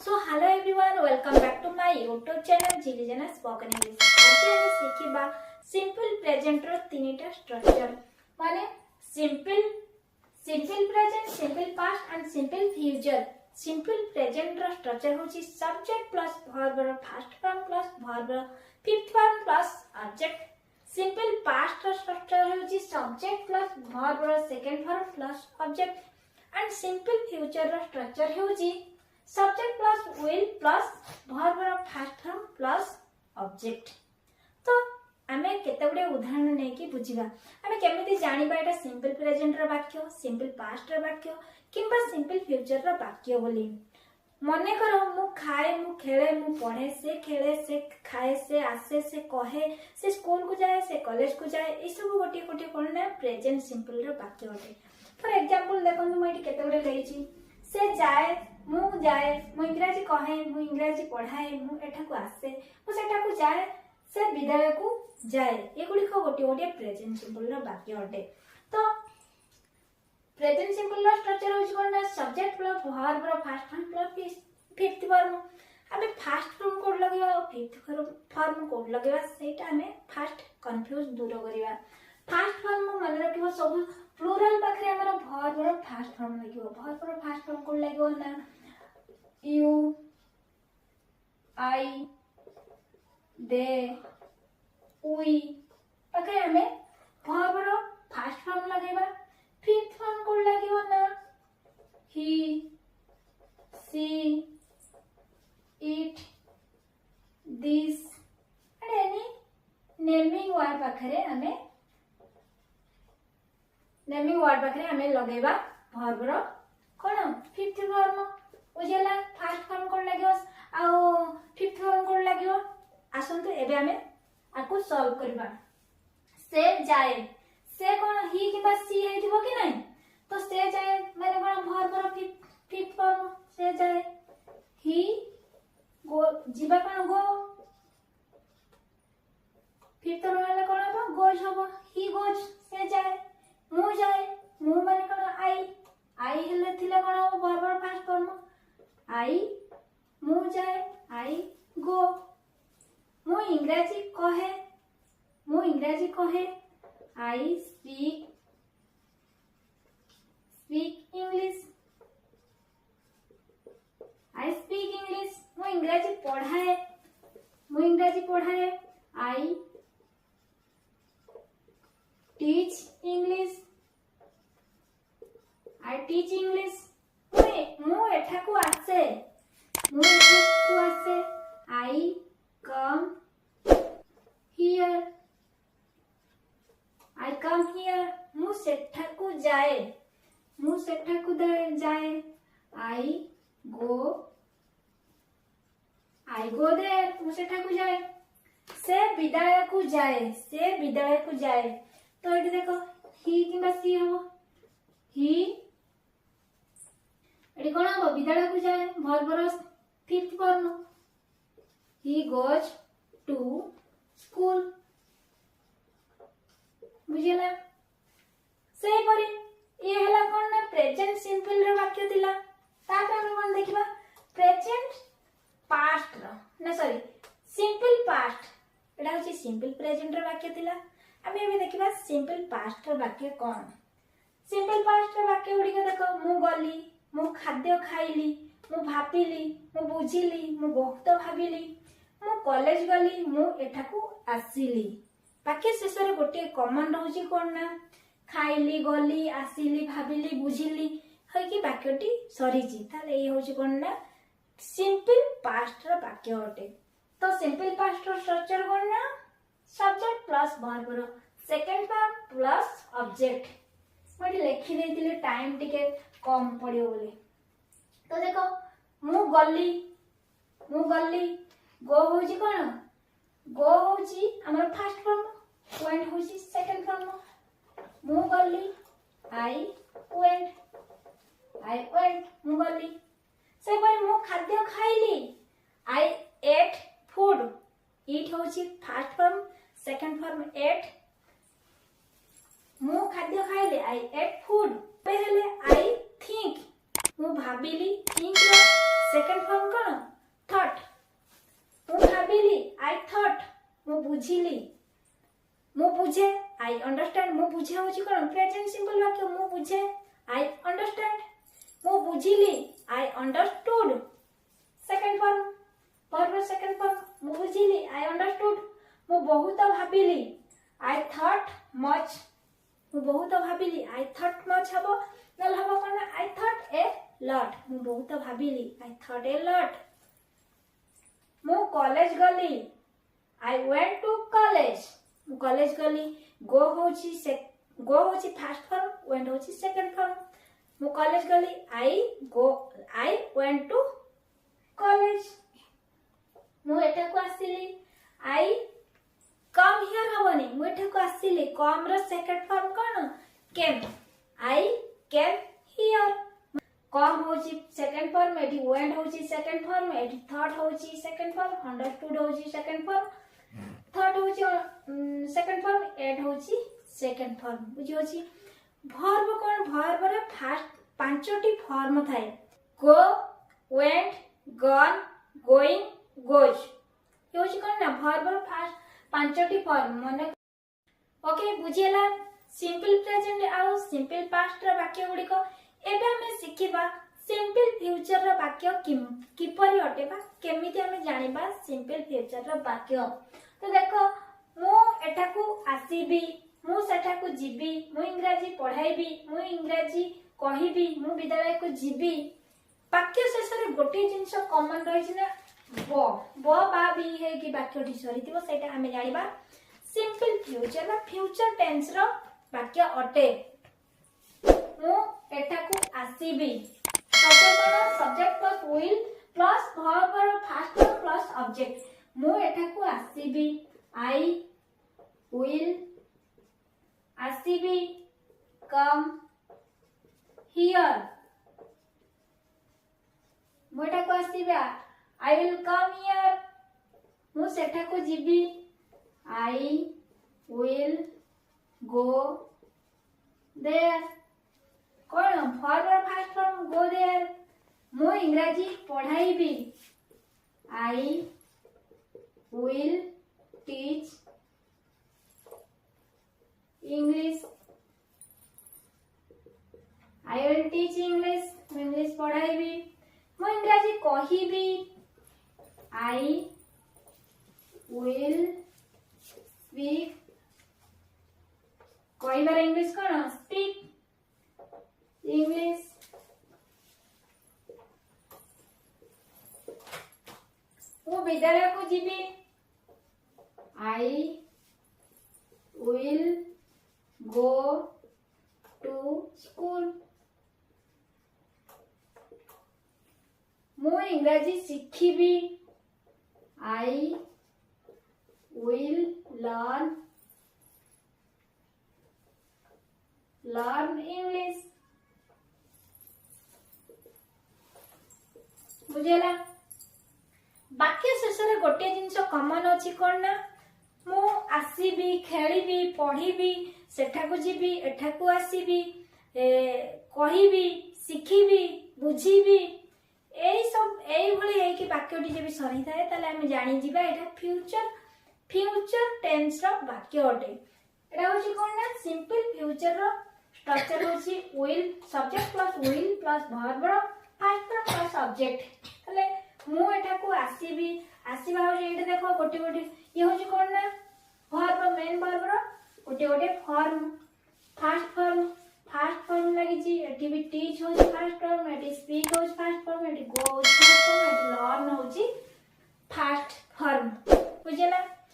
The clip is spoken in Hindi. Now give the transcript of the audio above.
So hello everyone, welcome back to my YouTube channel Jilly Spoken English. आज ଆମେ ଶିଖିବା simple present ର ତିନିଟା structure ମାନେ simple present, simple past and simple future. Simple present ର structure होची subject plus verb ର first form plus verb ର fifth form plus object. Simple past ର structure होची subject plus verb ର second form plus object and simple future ର structure होची subject plus will plus verb ର first form plus object. तो आमे केते गुडे उदाहरण नै कि बुझिबा आमे केमिति जानिबा एटा सिंपल प्रेजेंट रो वाक्य, सिंपल पास्ट रो वाक्य किंबा सिंपल फ्यूचर रो वाक्य बोली. मने करो मु खाए, मु खेले, मु पढ़े, से खेले, से खाए, से आसे, से कहे, से स्कूल को जाए, से कॉलेज को जाए, ई सब गोटे गोटे कोन ना प्रेजेंट सिंपल रो वाक्य होते. फॉर एग्जांपल देखो मु एटी केते गुडे लेछि से जाए, मु जाए, मु इंग्रजी कहे, मु इंग्रजी पढ़ाए, मु एठा को आसे, मु सेठा को जाए, से विद्यालय को जाए. ये गुडी को गोटे गोटे प्रेजेंट सिंपल रो वाक्य होते. तो प्रेजेंट सिंपल रो स्ट्रक्चर होची कोन ना सब्जेक्ट प्लस वर्ब रो first form plus fifth form. हमें फर्स्ट फॉर्म कोड लगेबा और फिफ्थ फॉर्म कोड लगेबा सेटा हमें फर्स्ट कंफ्यूज दूर करिबा. फर्स्ट फॉर्म मन रखिबो सब प्लूरल पाखरे हमर वर्ब रो फर्स्ट फॉर्म लगिबो. वर्ब रो फर्स्ट फॉर्म कोड लगिबो ना यू, आई, दे, उई पाखरे हमें वर्ब रो फर्स्ट फॉर्म लगेबा. फिफ्थ फॉर्म कोड लगिबो ना he, she, it, this and any naming word पाखरे हमें लगेबा वर्ब रो कोन फिफ्थ फॉर्म बुझेला. फर्स्ट फॉर्म कोन लागियो आ फिफ्थ फॉर्म कोन लागियो. आसंतु एबे हमें आकु सॉल्व करबा. से जाए, से कोन ही किबा सी हेतिबो कि नहीं. तो से जाए माने कोन वर्ब रो फिफ्थ फॉर्म से जाए. ही गो जीवा कोन गो, फिफ्थ फॉर्म वाला कोन हो गोज होबो. ही गोज से जाए. मु जाए, मु माने कोन आई हेले थिला कोन हो वर्ब रो फर्स्ट फॉर्म आई. मु जाए, आई गो. मु इंग्रजी कहे I speak English. I speak English. मु इंग्रजी पढ़ाए I teach English. I teach English. मु एठा को आसे आई come here. I come here. मु सेठा को जाए आई गो देयर. मु सेठा को जाए. से विद्यालय को जाए. तो एटी देखो ही किबा सी हो. ही एटी कोन हो विद्यालय को जाए वर्ब रो fifth form. He goes to school. बुझिला. से परी ये हला कोन ना प्रेजेंट सिंपल रो वाक्य थिला. तापर हम कोन देखिबा प्रेजेंट पास्ट रो ना सॉरी सिंपल पास्ट. एटा होची सिंपल प्रेजेंट रो वाक्य थिला. आमे एबे देखिबा सिंपल पास्ट रो वाक्य कोन. सिंपल पास्ट रो वाक्य उडी के देखो मु गली, मु खाद्य खाइली, मु भापिली, मु बुझिली, मु बहुत भाबिली, मु कॉलेज गली, मु एठाकू आसिली. वाक्य शेष रे गोटे कमांड होची कोन ना खाइली, गली, आसिली, भाबिली, बुझिली होय कि वाक्यटी सरीची. ताले ए होची कोन ना सिंपल पास्ट रो वाक्य होते. तो सिंपल पास्ट रो स्ट्रक्चर कोन ना सब्जेक्ट प्लस वर्ब रो सेकंड फॉर्म प्लस ऑब्जेक्ट. मोटी लिखि देतिले टाइम टिके कम पड़ियो बोली. तो देखो मु गली गो होची कोन गो होची हमर फर्स्ट फॉर्म. वेंट होची सेकंड फॉर्म. मु गली आई वेंट मु गली. से पर मु खाद्य खाइली आई एट फूड. ईट होची first form, second form ate. मु खाद्य खाइली आई एट फूड. पहले आई थिंक मु भाबिली थिंक रो सेकंड फॉर्म कौन थॉट मु भाबिली आई थॉट मु बुझिली मु बुझे आई अंडरस्टैंड मु बुझे होची कौन प्रेजेंट सिंपल वाक्य मु बुझे आई अंडरस्टैंड मु बुझिली I understood second form verb second form मु बुझिली आई अंडरस्टूड मु बहुत भाबिली आई थॉट मच मु बहुत भाबिली आई थॉट मच हबो नल हबो कोन आई थॉट ए लॉट मु बहुत भाबिली आई थॉट ए लॉट मु कॉलेज गली आई वेंट टू कॉलेज मु कॉलेज गली गो होची फर्स्ट फॉर्म वेंट होची सेकंड फॉर्म मु कॉलेज गली आई वेंट टू कॉलेज मु एटा को आसिली आई कम हियर हबनी मु एटा को आसिली कम रो सेकंड फॉर्म कोन came I came here come होची सेकंड फॉर्म एटी वेंट होची सेकंड फॉर्म एटी थॉट होची सेकंड फॉर्म अंडरस्टूड होची सेकंड फॉर्म थॉट होची सेकंड फॉर्म एट होची सेकंड फॉर्म बुझी होची वर्ब कोन वर्ब रे फर्स्ट पांचटी फॉर्म थाए go went gone going goes ये होची कोन ना वर्ब रे फर्स्ट पांचटी फॉर्म माने ओके बुझियला सिंपल प्रेजेंट आउ सिंपल पास्ट रो वाक्य गुडी को एबे हमें सिखिबा सिंपल फ्यूचर रो वाक्य किपरि अटेबा केमिति हमें जानिबा सिंपल फ्यूचर रो वाक्य तो देखो मु एटा को आसीबी मु सेटा को जिबी मु इंग्रजी पढाइबी मु इंग्रजी कहिबी मु विद्यालय को जिबी वाक्य शेष रे गोटे जिंस कॉमन रही छी ना ब बा बी है कि वाक्य टी सरीतिबो सेटा हमें जानिबा सिंपल फ्यूचर बा फ्यूचर टेंस रो वाक्य अटे मु एटा को आसीबी subject plus will plus verb रो फर्स्ट फॉर्म प्लस ऑब्जेक्ट मु एटा को आसीबी आई विल आसीबी कम हियर मु एटा को आसीबा आई विल कम हियर मु सेटा को जिबी आई विल गो देयर कोन verb first form go there मु इंग्रजी पढाइबी I will teach English I will teach English मु इंग्लिश पढाइबी मु इंग्रजी कहिबी आई विल स्पीक कहिबार इंग्लिश कोन स्पीक इंग्लिश मु विद्यालय को जीबी I will go to school मु इंग्रजी शिखिबी आई विल लर्न इंग्लिश बुझेला वाक्य शेष रे गोटे जिंस कॉमन अछि कोन ना मु आसीबी खेलीबी पढीबी सेठा को जीबी एठा को आसीबी कहिबी शिखिबी बुझीबी एई सब एई भली है कि वाक्यटी जेबी सरी थाए ताले हम जानि जिबा एटा फ्यूचर टेंस रो वाक्य अटे एटा होची कोन ना सिंपल फ्यूचर रो स्ट्रक्चर होची will subject plus will plus verb रो फर्स्ट फॉर्म प्लस ऑब्जेक्ट ताले मु एटा को आसीबी आसीबा हो एटा देखो गोटे गोटे ये होची कोन ना वर्ब मेन वर्ब रो गोटे गोटे फॉर्म फर्स्ट